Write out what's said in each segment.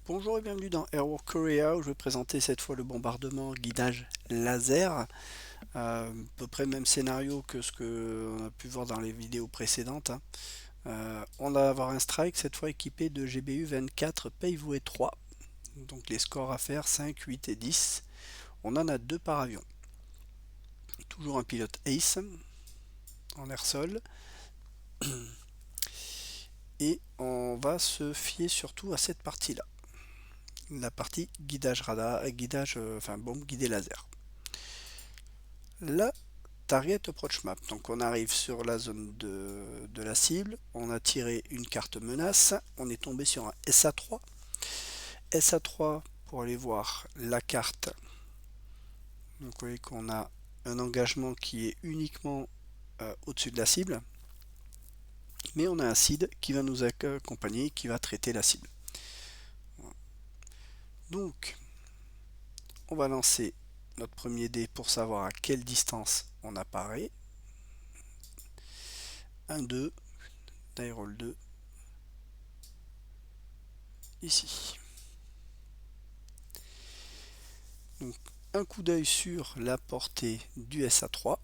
Bonjour et bienvenue dans Airwork Korea où je vais présenter cette fois le bombardement guidage laser. À peu près le même scénario que ce qu'on a pu voir dans les vidéos précédentes, hein. On va avoir un strike cette fois équipé de GBU 24 Paveway 3. Donc les scores à faire 5, 8 et 10. On en a deux par avion. Toujours un pilote Ace en air-sol. Et on va se fier surtout à cette partie-là. La partie guidage radar, enfin bombe guidée laser. La Target Approach Map. Donc on arrive sur la zone de la cible, on a tiré une carte menace, on est tombé sur un SA3. SA3 pour aller voir la carte. Donc vous voyez qu'on a un engagement qui est uniquement au-dessus de la cible, mais on a un SID qui va nous accompagner, qui va traiter la cible. Donc on va lancer notre premier dé pour savoir à quelle distance on apparaît. 1, 2, die roll 2, ici. Donc un coup d'œil sur la portée du SA3.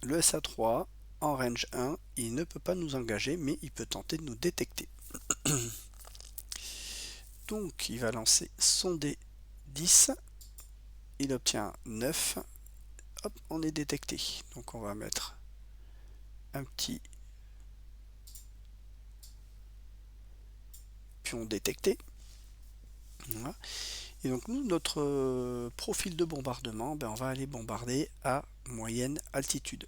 Le SA3 en range 1, il ne peut pas nous engager, mais il peut tenter de nous détecter. Donc il va lancer son dé 10, il obtient 9, hop, on est détecté. Donc on va mettre un petit pion détecté. Voilà. Et donc nous, notre profil de bombardement, on va aller bombarder à moyenne altitude.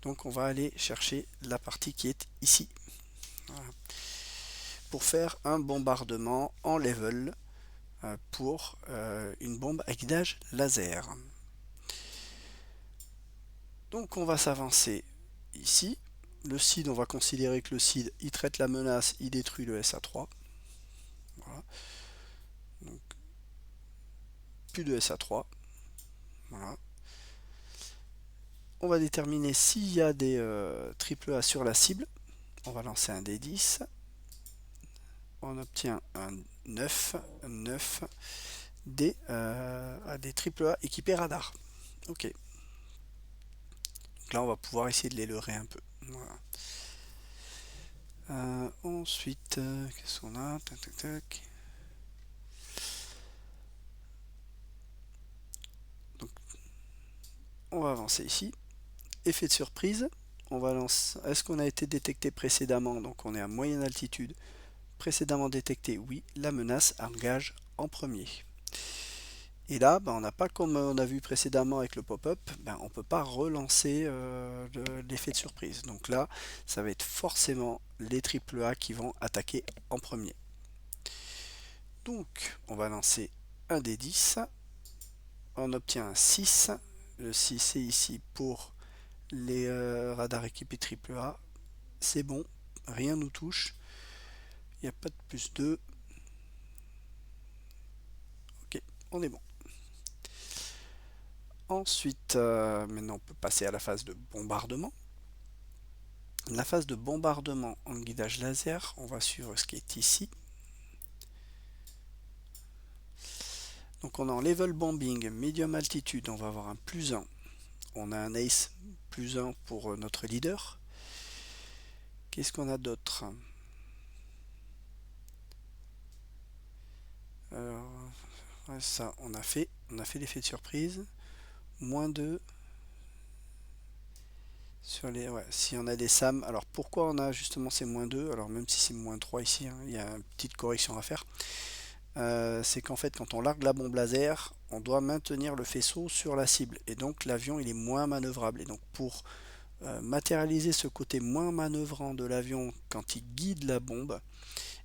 Donc on va aller chercher la partie qui est ici. Voilà. Pour faire un bombardement en level pour une bombe à guidage laser. Donc on va s'avancer ici. Le SID, on va considérer que le SID, il traite la menace, il détruit le SA3. Voilà. Donc, plus de SA3. Voilà. On va déterminer s'il y a des AAA sur la cible. On va lancer un D10. On obtient un 9 des AAA équipés radar. Ok. Donc là, on va pouvoir essayer de les leurrer un peu. Voilà. Ensuite, qu'est-ce qu'on a? Tac, tac, tac. Donc, on va avancer ici. Effet de surprise. On va lancer. Est-ce qu'on a été détecté précédemment? Donc, on est à moyenne altitude. Précédemment détecté, oui. La menace engage en premier. Et là, on n'a pas comme on a vu précédemment avec le pop-up, on ne peut pas relancer l'effet de surprise. Donc là, ça va être forcément les AAA qui vont attaquer en premier. Donc, on va lancer un des 10. On obtient un 6. Le 6 est ici pour les radars équipés AAA. C'est bon, rien nous touche. Il n'y a pas de plus 2. Ok, on est bon. Ensuite, maintenant on peut passer à la phase de bombardement. La phase de bombardement en guidage laser, on va suivre ce qui est ici. Donc on est en level bombing, medium altitude, on va avoir un plus 1. On a un ace plus 1 pour notre leader. Qu'est-ce qu'on a d'autre? Alors, ouais, ça on a fait l'effet de surprise. Moins 2 sur les. Ouais, si on a des SAM. Alors pourquoi on a justement ces moins 2? Alors même si c'est moins 3 ici, hein, il y a une petite correction à faire. C'est qu'en fait quand on largue la bombe laser, on doit maintenir le faisceau sur la cible. Et donc l'avion il est moins manœuvrable. Et donc pour matérialiser ce côté moins manœuvrant de l'avion quand il guide la bombe,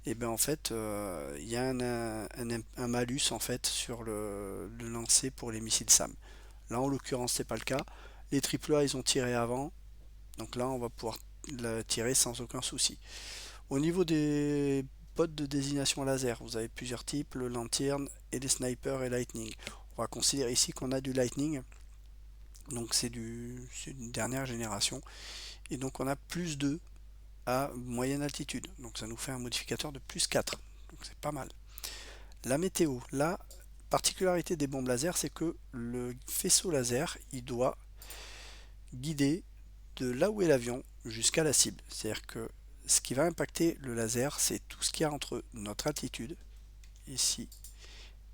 et bien en fait il y a un malus en fait sur le lancer pour les missiles SAM. Là en l'occurrence c'est pas le cas. Les AAA ils ont tiré avant, donc là on va pouvoir la tirer sans aucun souci. Au niveau des pods de désignation laser, vous avez plusieurs types, le lanterne et les snipers et lightning. On va considérer ici qu'on a du lightning, donc c'est une dernière génération, et donc on a plus 2 à moyenne altitude, donc ça nous fait un modificateur de plus 4, donc c'est pas mal. La météo, la particularité des bombes laser, c'est que le faisceau laser, il doit guider de là où est l'avion jusqu'à la cible. C'est-à-dire que ce qui va impacter le laser, c'est tout ce qu'il y a entre notre altitude, ici,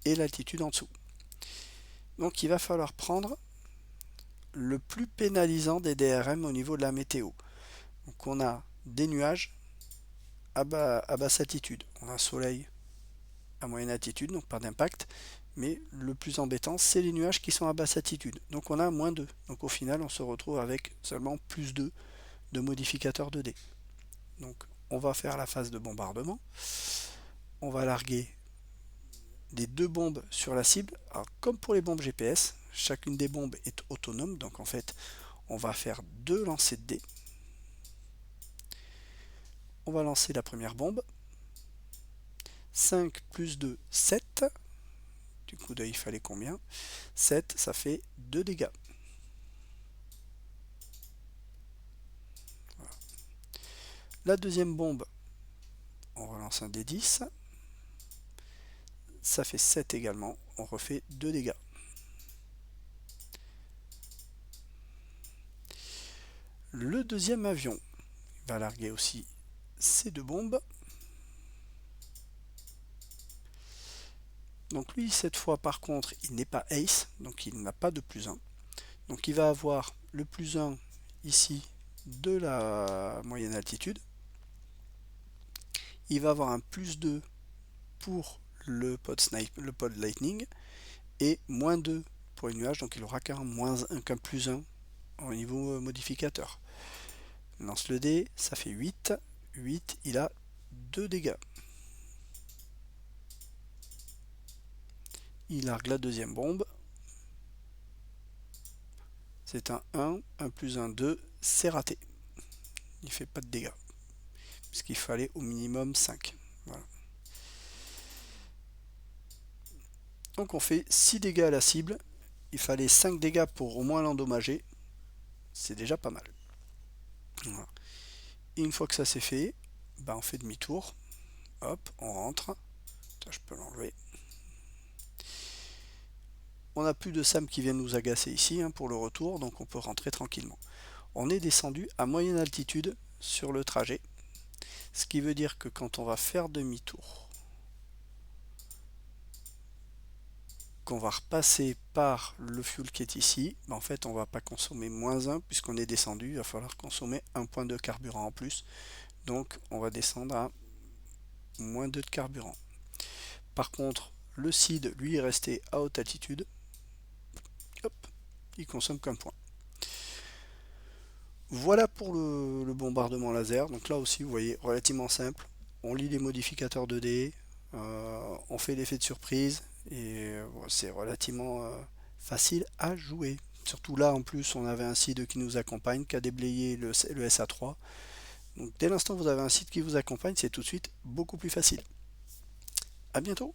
et l'altitude en dessous. Donc il va falloir prendre le plus pénalisant des DRM au niveau de la météo. Donc on a des nuages à basse altitude, on a un soleil à moyenne altitude, donc pas d'impact, mais le plus embêtant, c'est les nuages qui sont à basse altitude. Donc on a -2. Donc au final, on se retrouve avec seulement +2 de modificateur 2D. Donc on va faire la phase de bombardement. On va larguer des 2 bombes sur la cible. Alors, comme pour les bombes GPS, chacune des bombes est autonome. Donc en fait, on va faire 2 lancers de dés. On va lancer la première bombe. 5 plus 2, 7. Du coup d'œil, il fallait combien? 7, ça fait 2 dégâts. Voilà. La deuxième bombe, on relance un D10. Ça fait 7 également. On refait 2 dégâts. Le deuxième avion va larguer aussi ces 2 bombes. Donc lui, cette fois, par contre, il n'est pas ace, donc il n'a pas de +1. Donc il va avoir le +1 ici de la moyenne altitude. Il va avoir un +2 pour le pod lightning et -2 pour les nuages, donc il aura qu'un +1 au niveau modificateur. Lance le dé, ça fait 8. 8, il a 2 dégâts. Il largue la deuxième bombe. C'est un 1, 1 plus 1, 2, c'est raté. Il ne fait pas de dégâts, puisqu'il fallait au minimum 5. Voilà. Donc on fait 6 dégâts à la cible. Il fallait 5 dégâts pour au moins l'endommager. C'est déjà pas mal. Voilà. Et une fois que ça c'est fait, on fait demi-tour. Hop, on rentre. Ça, je peux l'enlever. On n'a plus de SAM qui viennent nous agacer ici pour le retour, donc on peut rentrer tranquillement. On est descendu à moyenne altitude sur le trajet, ce qui veut dire que quand on va faire demi-tour, qu'on va repasser par le fuel qui est ici, en fait on va pas consommer -1 puisqu'on est descendu, il va falloir consommer 1 point de carburant en plus, donc on va descendre à -2 de carburant. Par contre, le SID lui est resté à haute altitude, hop, il consomme qu'un point. Voilà pour le bombardement laser. Donc là aussi, vous voyez, relativement simple. On lit les modificateurs 2D, on fait l'effet de surprise et c'est relativement facile à jouer. Surtout là, en plus, on avait un site qui nous accompagne, qui a déblayé le SA3. Donc dès l'instant où vous avez un site qui vous accompagne, c'est tout de suite beaucoup plus facile. À bientôt!